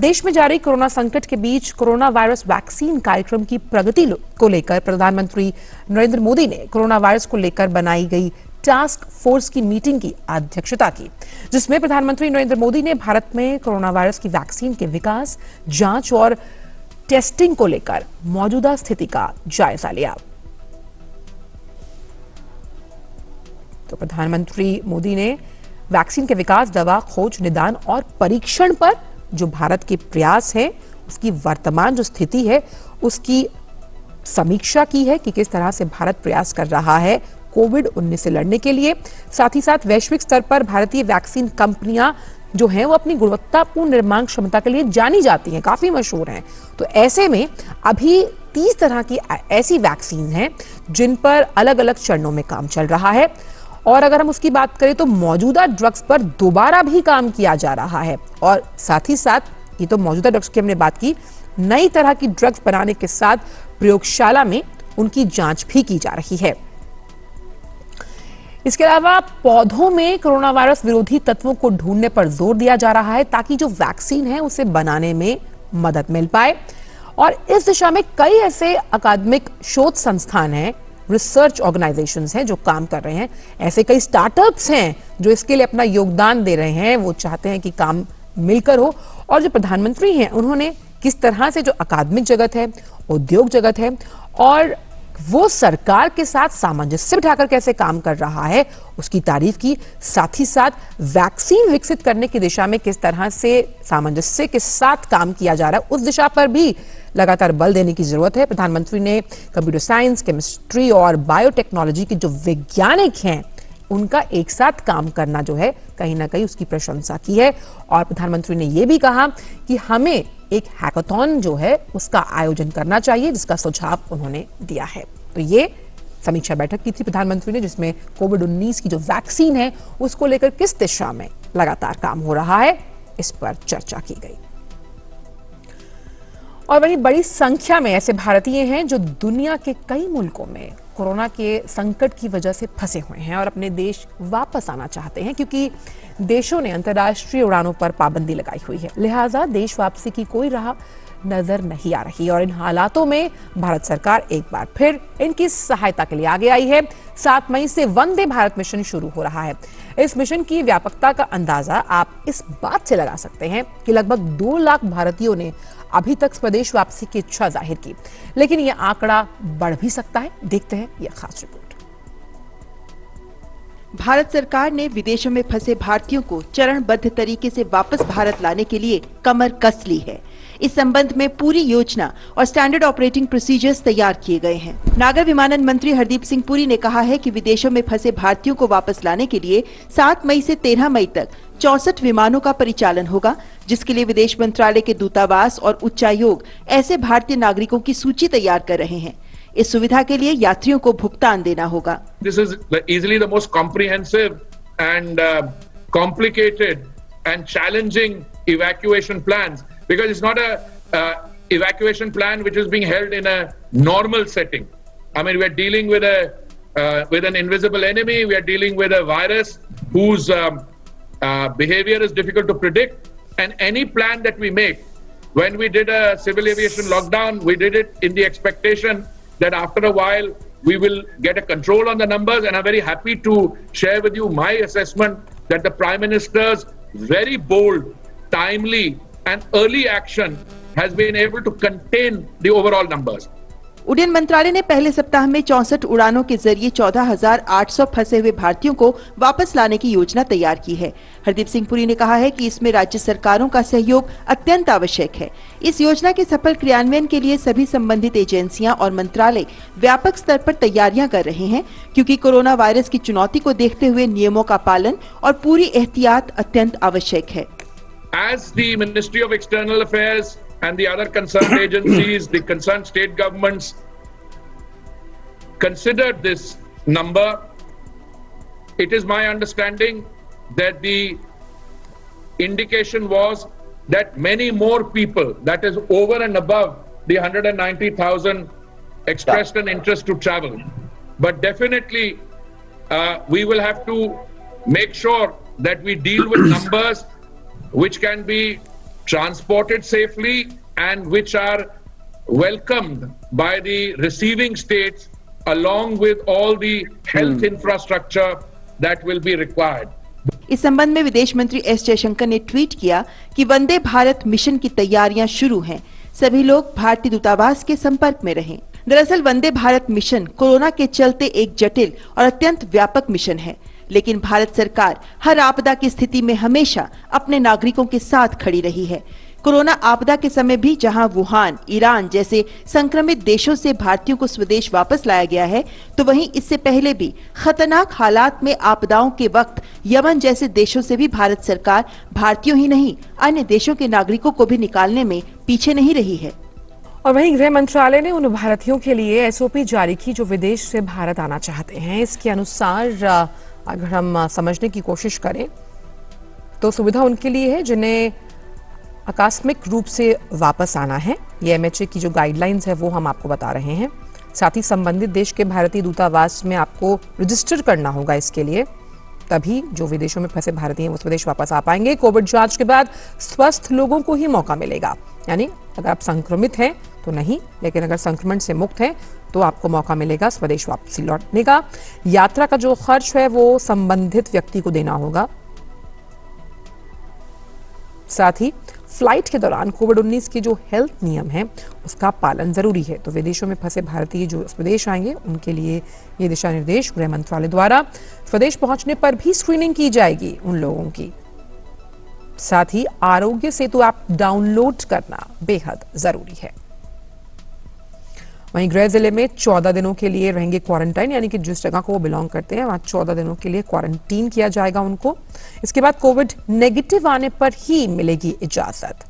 देश में जारी कोरोना संकट के बीच कोरोना वायरस वैक्सीन कार्यक्रम की प्रगति को लेकर प्रधानमंत्री नरेंद्र मोदी ने कोरोना वायरस को लेकर बनाई गई टास्क फोर्स की मीटिंग की अध्यक्षता की, जिसमें प्रधानमंत्री नरेंद्र मोदी ने भारत में कोरोना वायरस की वैक्सीन के विकास, जांच और टेस्टिंग को लेकर मौजूदा स्थिति का जायजा लिया। तो प्रधानमंत्री मोदी ने वैक्सीन के विकास, दवा खोज, निदान और परीक्षण पर जो भारत के प्रयास है, उसकी वर्तमान जो स्थिति है, उसकी समीक्षा की है कि किस तरह से भारत प्रयास कर रहा है कोविड-19 से लड़ने के लिए। साथ ही साथ वैश्विक स्तर पर भारतीय वैक्सीन कंपनियां जो हैं वो अपनी गुणवत्तापूर्ण निर्माण क्षमता के लिए जानी जाती हैं, काफी मशहूर हैं। तो ऐसे में अभी 30 तरह की ऐसी वैक्सीन हैं जिन पर अलग अलग चरणों में काम चल रहा है। और अगर हम उसकी बात करें तो मौजूदा ड्रग्स पर दोबारा भी काम किया जा रहा है। और साथ ही साथ, ये तो मौजूदा ड्रग्स की हमने बात की, नई तरह की ड्रग्स बनाने के साथ प्रयोगशाला में उनकी जांच भी की जा रही है। इसके अलावा पौधों में कोरोना वायरस विरोधी तत्वों को ढूंढने पर जोर दिया जा रहा है ताकि जो वैक्सीन है उसे बनाने में मदद मिल पाए। और इस दिशा में कई ऐसे अकादमिक शोध संस्थान हैं, रिसर्च ऑर्गेनाइजेशंस हैं जो काम कर रहे हैं। ऐसे कई स्टार्टअप्स हैं जो इसके लिए अपना योगदान दे रहे हैं। वो चाहते हैं कि काम मिलकर हो। और जो प्रधानमंत्री हैं, उन्होंने किस तरह से जो अकादमिक जगत है, उद्योग जगत है और वो सरकार के साथ सामंजस्य बिठाकर कैसे काम कर रहा है, उसकी तारीफ की। साथ ही साथ वैक्सीन विकसित करने की दिशा में किस तरह से सामंजस्य के साथ काम किया जा रहा है, उस दिशा पर भी लगातार बल देने की जरूरत है। प्रधानमंत्री ने कंप्यूटर साइंस, केमिस्ट्री और बायोटेक्नोलॉजी के जो वैज्ञानिक हैं, उनका एक साथ काम करना जो है कहीं ना कहीं उसकी प्रशंसा की है। और प्रधानमंत्री ने यह भी कहा कि हमें एक हैकाथॉन जो है उसका आयोजन करना चाहिए, जिसका सुझाव उन्होंने दिया है। तो ये समीक्षा बैठक की थी प्रधानमंत्री ने, जिसमें कोविड-19 की जो वैक्सीन है उसको लेकर किस दिशा में लगातार काम हो रहा है, इस पर चर्चा की गई। और वहीं बड़ी संख्या में ऐसे भारतीय हैं जो दुनिया के कई मुल्कों में कोरोना के संकट की वजह से फंसे हुए हैं और अपने देश वापस आना चाहते हैं, क्योंकि देशों ने अंतर्राष्ट्रीय उड़ानों पर पाबंदी लगाई हुई है। लिहाजा देश वापसी की कोई राह नजर नहीं आ रही। और इन हालातों में भारत सरकार एक बार फिर इनकी सहायता के लिए आगे आई है। 7 मई से वंदे भारत मिशन शुरू हो रहा है। इस मिशन की व्यापकता का अंदाजा आप इस बात से लगा सकते हैं कि लगभग 2 लाख भारतीयों ने अभी तक स्वदेश वापसी की इच्छा जाहिर की, लेकिन यह आंकड़ा बढ़ भी सकता है। देखते हैं यह खास रिपोर्ट। भारत सरकार ने विदेशों में फंसे भारतीयों को चरणबद्ध तरीके से वापस भारत लाने के लिए कमर कस ली है। इस संबंध में पूरी योजना और स्टैंडर्ड ऑपरेटिंग प्रोसीजर्स तैयार किए गए हैं। नागर विमानन मंत्री हरदीप सिंह पुरी ने कहा है कि विदेशों में फंसे भारतीयों को वापस लाने के लिए 7 मई से 13 मई तक 64 विमानों का परिचालन होगा, जिसके लिए विदेश मंत्रालय के दूतावास और उच्चायोग ऐसे भारतीय नागरिकों की सूची तैयार कर रहे हैं। इस सुविधा के लिए यात्रियों को भुगतान देना होगा। This is easily the most comprehensive and complicated and challenging evacuation plans, because it's not a evacuation plan which is being held in a normal setting. I mean, we are dealing with an invisible enemy. We are dealing with a virus whose behavior is difficult to predict. And any plan that we make, when we did a civil aviation lockdown, we did it in the expectation that after a while we will get a control on the numbers. And I'm very happy to share with you my assessment that the Prime Minister's very bold, timely and early action has been able to contain the overall numbers. उड्डयन मंत्रालय ने पहले सप्ताह में 64 उड़ानों के जरिए 14,800 फंसे हुए भारतीयों को वापस लाने की योजना तैयार की है। हरदीप सिंह पुरी ने कहा है कि इसमें राज्य सरकारों का सहयोग अत्यंत आवश्यक है। इस योजना के सफल क्रियान्वयन के लिए सभी संबंधित एजेंसियां और मंत्रालय व्यापक स्तर पर तैयारियां कर रहे हैं, क्योंकि कोरोना वायरस की चुनौती को देखते हुए नियमों का पालन और पूरी एहतियात अत्यंत आवश्यक है। As the Ministry of External Affairs and the other concerned agencies, the concerned state governments considered this number, it is my understanding that the indication was that many more people, that is over and above the 190,000 expressed an interest to travel. But definitely we will have to make sure that we deal with numbers which can be transported safely, and which are welcomed by the receiving states along with all the health infrastructure that will be required. इस संबंध में विदेश मंत्री S Jaishankar ने tweet किया कि Vande Bharat mission की तैयारियां शुरू हैं। सभी लोग भारतीय दूतावास के संपर्क में रहें। दरअसल वंदे भारत मिशन कोरोना के चलते एक जटिल और अत्यंत व्यापक मिशन है, लेकिन भारत सरकार हर आपदा की स्थिति में हमेशा अपने नागरिकों के साथ खड़ी रही है। कोरोना आपदा के समय भी जहां वुहान, ईरान जैसे संक्रमित देशों से भारतीयों को स्वदेश वापस लाया गया है, तो वहीं इससे पहले भी खतरनाक हालात में आपदाओं के वक्त यमन जैसे देशों से भी भारत सरकार भारतीयों ही नहीं अन्य देशों के नागरिकों को भी निकालने में पीछे नहीं रही है। और वहीं गृह मंत्रालय ने उन भारतीयों के लिए एसओपी जारी की जो विदेश से भारत आना चाहते हैं। इसके अनुसार अगर हम समझने की कोशिश करें तो सुविधा उनके लिए है जिन्हें आकस्मिक रूप से वापस आना है। ये एमएचए की जो गाइडलाइंस है वो हम आपको बता रहे हैं। साथ ही संबंधित देश के भारतीय दूतावास में आपको रजिस्टर करना होगा इसके लिए, तभी जो विदेशों में फंसे भारतीय हैं वो स्वदेश वापस आ पाएंगे। कोविड जांच के बाद स्वस्थ लोगों को ही मौका मिलेगा, यानी अगर आप संक्रमित हैं तो नहीं, लेकिन अगर संक्रमण से मुक्त हैं तो आपको मौका मिलेगा स्वदेश वापसी लौटने का। यात्रा का जो खर्च है वो संबंधित व्यक्ति को देना होगा। साथ ही फ्लाइट के दौरान कोविड-19 के जो हेल्थ नियम हैं उसका पालन जरूरी है। तो विदेशों में फंसे भारतीय जो स्वदेश आएंगे उनके लिए ये दिशा निर्देश गृह मंत्रालय द्वारा। स्वदेश पहुंचने पर भी स्क्रीनिंग की जाएगी उन लोगों की। साथ ही आरोग्य सेतु ऐप डाउनलोड करना बेहद जरूरी है। वहीं गृह जिले में 14 दिनों के लिए रहेंगे क्वारंटाइन, यानी कि जिस जगह को वो बिलोंग करते हैं वहां 14 दिनों के लिए क्वारंटीन किया जाएगा उनको। इसके बाद कोविड नेगेटिव आने पर ही मिलेगी इजाजत।